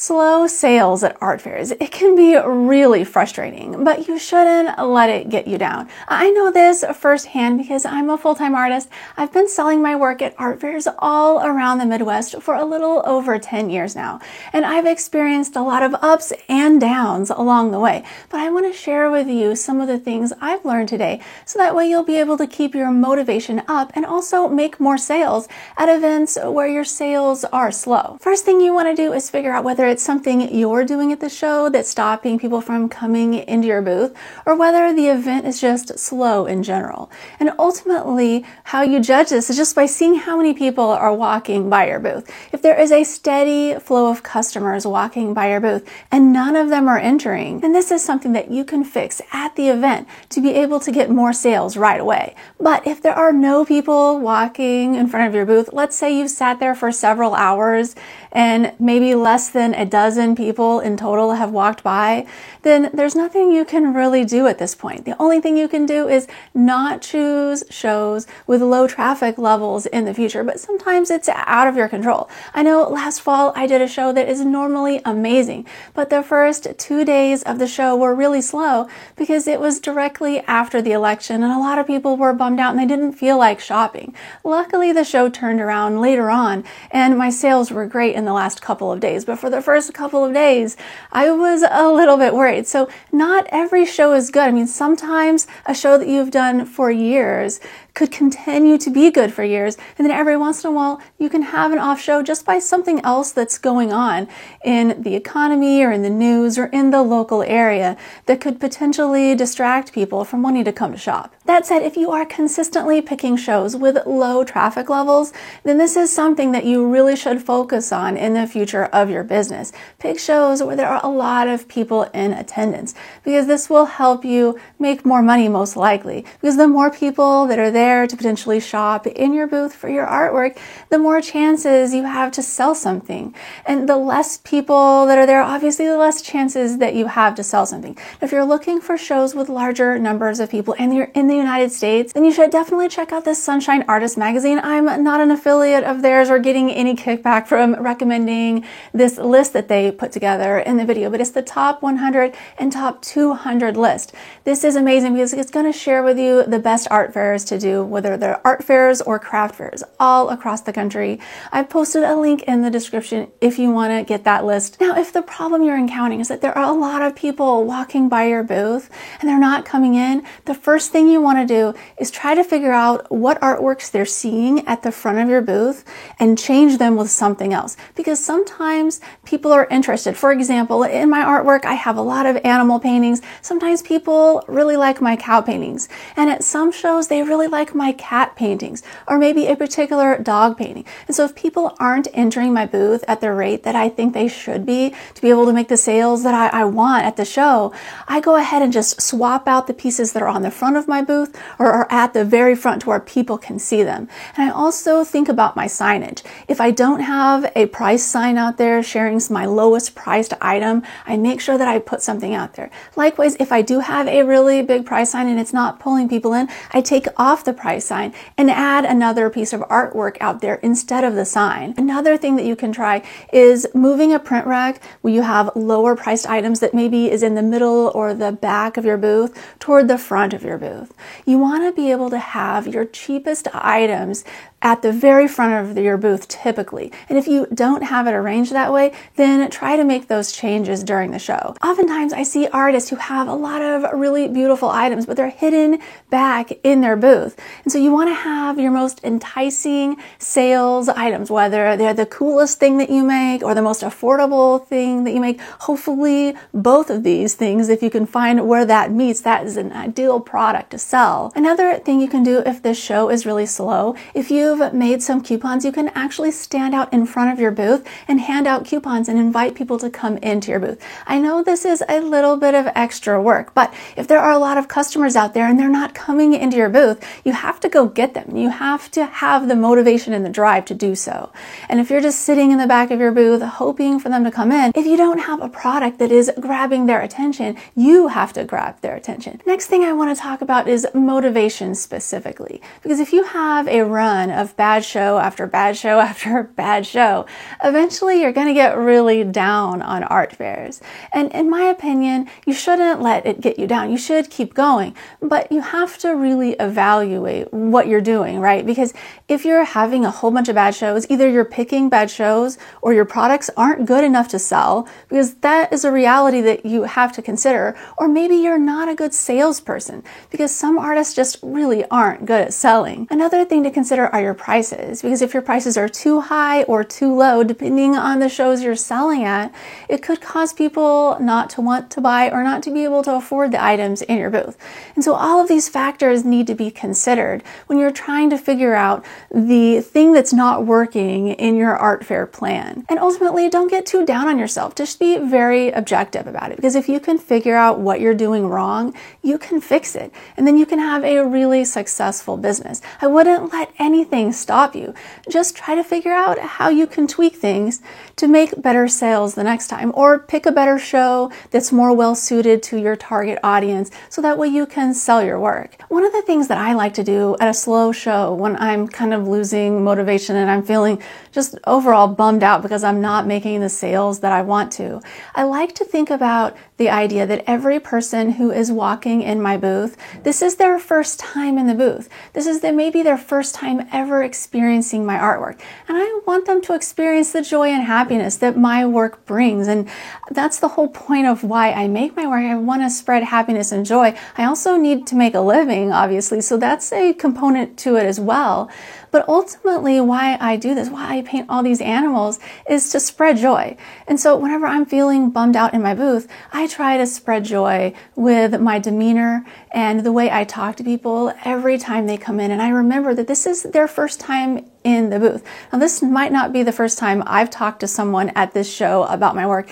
Slow sales at art fairs, it can be really frustrating, but you shouldn't let it get you down. I know this firsthand because I'm a full-time artist. I've been selling my work at art fairs all around the Midwest for a little over 10 years now, and I've experienced a lot of ups and downs along the way. But I want to share with you some of the things I've learned today so that way you'll be able to keep your motivation up and also make more sales at events where your sales are slow. First thing you want to do is figure out whether it's something you're doing at the show that's stopping people from coming into your booth, or whether the event is just slow in general. And ultimately, how you judge this is just by seeing how many people are walking by your booth. If there is a steady flow of customers walking by your booth and none of them are entering, then this is something that you can fix at the event to be able to get more sales right away. But if there are no people walking in front of your booth, let's say you've sat there for several hours and maybe less than a dozen people in total have walked by, then there's nothing you can really do at this point. The only thing you can do is not choose shows with low traffic levels in the future, but sometimes it's out of your control. I know last fall I did a show that is normally amazing, but the first 2 days of the show were really slow because it was directly after the election and a lot of people were bummed out and they didn't feel like shopping. Luckily, the show turned around later on and my sales were great in the last couple of days, but for the first couple of days, I was a little bit worried. So not every show is good. I mean, sometimes a show that you've done for years could continue to be good for years, and then every once in a while you can have an off show just by something else that's going on in the economy or in the news or in the local area that could potentially distract people from wanting to come to shop. That said, if you are consistently picking shows with low traffic levels, then this is something that you really should focus on in the future of your business. Pick shows where there are a lot of people in attendance because this will help you make more money most likely, because the more people that are there to potentially shop in your booth for your artwork, the more chances you have to sell something. And the less people that are there, obviously the less chances that you have to sell something. If you're looking for shows with larger numbers of people and you're in the United States, then you should definitely check out this Sunshine Artist magazine. I'm not an affiliate of theirs or getting any kickback from recommending this list that they put together in the video, but it's the top 100 and top 200 list. This is amazing because it's going to share with you the best art fairs to do, whether they're art fairs or craft fairs all across the country. I've posted a link in the description if you want to get that list. Now, if the problem you're encountering is that there are a lot of people walking by your booth and they're not coming in, the first thing you want to do is try to figure out what artworks they're seeing at the front of your booth and change them with something else, because sometimes people are interested. For example, in my artwork, I have a lot of animal paintings. Sometimes people really like my cow paintings, and at some shows they really like my cat paintings or maybe a particular dog painting. And so if people aren't entering my booth at the rate that I think they should be to be able to make the sales that I want at the show, I go ahead and just swap out the pieces that are on the front of my booth or are at the very front to where people can see them. And I also think about my signage. If I don't have a price sign out there sharing my lowest priced item, I make sure that I put something out there. Likewise, if I do have a really big price sign and it's not pulling people in, I take off the price sign and add another piece of artwork out there instead of the sign. Another thing that you can try is moving a print rack where you have lower priced items that maybe is in the middle or the back of your booth toward the front of your booth. You want to be able to have your cheapest items at the very front of your booth typically. And if you don't have it arranged that way, then try to make those changes during the show. Oftentimes I see artists who have a lot of really beautiful items, but they're hidden back in their booth. And so you want to have your most enticing sales items, whether they're the coolest thing that you make or the most affordable thing that you make. Hopefully both of these things, if you can find where that meets, that is an ideal product to sell. Another thing you can do if this show is really slow, if you've made some coupons, you can actually stand out in front of your booth and hand out coupons and invite people to come into your booth. I know this is a little bit of extra work, but if there are a lot of customers out there and they're not coming into your booth, you have to go get them. You have to have the motivation and the drive to do so. And if you're just sitting in the back of your booth hoping for them to come in, if you don't have a product that is grabbing their attention, you have to grab their attention. Next thing I want to talk about is motivation specifically, because if you have a run of bad show after bad show after bad show, eventually you're going to get really down on art fairs. And in my opinion, you shouldn't let it get you down. You should keep going, but you have to really evaluate what you're doing, right? Because if you're having a whole bunch of bad shows, either you're picking bad shows or your products aren't good enough to sell, because that is a reality that you have to consider. Or maybe you're not a good salesperson, because some artists just really aren't good at selling. Another thing to consider are your prices, because if your prices are too high or too low, depending on the shows you're selling at, it could cause people not to want to buy or not to be able to afford the items in your booth. And so all of these factors need to be considered when you're trying to figure out the thing that's not working in your art fair plan. And ultimately, don't get too down on yourself. Just be very objective about it, because if you can figure out what you're doing wrong, you can fix it, and then you can have a really successful business. I wouldn't let anything stop you. Just try to figure out how you can tweak things to make better sales the next time, or pick a better show that's more well suited to your target audience, so that way you can sell your work. One of the things that I like to do at a slow show when I'm kind of losing motivation and I'm feeling just overall bummed out because I'm not making the sales that I want to, I like to think about the idea that every person who is walking in my booth, this is their first time in the booth. This is maybe their first time ever experiencing my artwork. And I want them to experience the joy and happiness that my work brings. And that's the whole point of why I make my work. I want to spread happiness and joy. I also need to make a living, obviously, so that's a component to it as well. But ultimately, why I do this, why I paint all these animals, is to spread joy. And so whenever I'm feeling bummed out in my booth, I try to spread joy with my demeanor and the way I talk to people every time they come in. And I remember that this is their first time in the booth. Now, this might not be the first time I've talked to someone at this show about my work.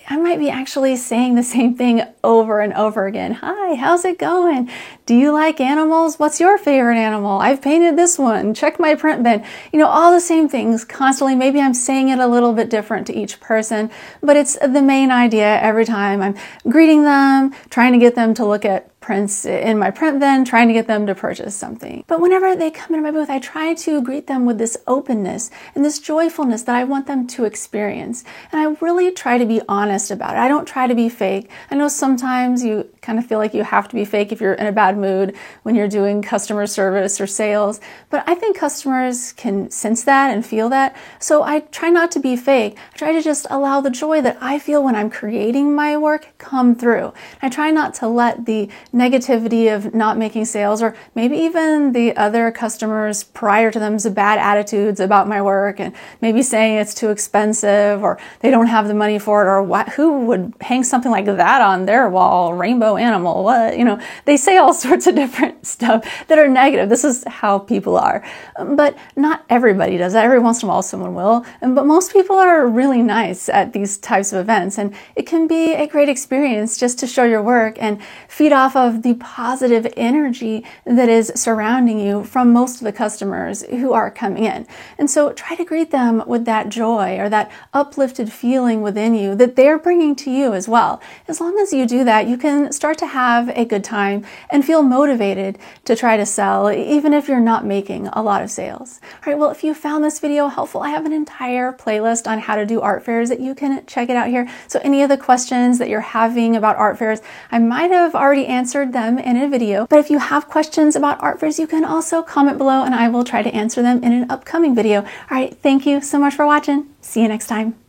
I might be actually saying the same thing over and over again. Hi, how's it going? Do you like animals? What's your favorite animal? I've painted this one. Check my print bin. You know, all the same things constantly. Maybe I'm saying it a little bit different to each person, but it's the main idea every time. I'm greeting them, trying to get them to look at prints in my print bin, trying to get them to purchase something. But whenever they come into my booth, I try to greet them with this openness and this joyfulness that I want them to experience. And I really try to be honest about it. I don't try to be fake. I know sometimes you kind of feel like you have to be fake if you're in a bad mood when you're doing customer service or sales, but I think customers can sense that and feel that. So I try not to be fake. I try to just allow the joy that I feel when I'm creating my work come through. I try not to let the negativity of not making sales, or maybe even the other customers prior to them's bad attitudes about my work, and maybe saying it's too expensive or they don't have the money for it, or who would hang something like that on their wall, rainbow animal, what, you know, they say all sorts of different stuff that are negative. This is how people are. But not everybody does that. Every once in a while someone will, but most people are really nice at these types of events, and it can be a great experience just to show your work and feed off of the positive energy that is surrounding you from most of the customers who are coming in. And so try to greet them with that joy or that uplifted feeling within you that they're bringing to you as well. As long as you do that, you can start to have a good time and feel motivated to try to sell, even if you're not making a lot of sales. All right, well, if you found this video helpful, I have an entire playlist on how to do art fairs that you can check it out here. So any of the questions that you're having about art fairs, I might have already answered them in a video, but if you have questions about art fairs, you can also comment below and I will try to answer them in an upcoming video. All right, thank you so much for watching. See you next time.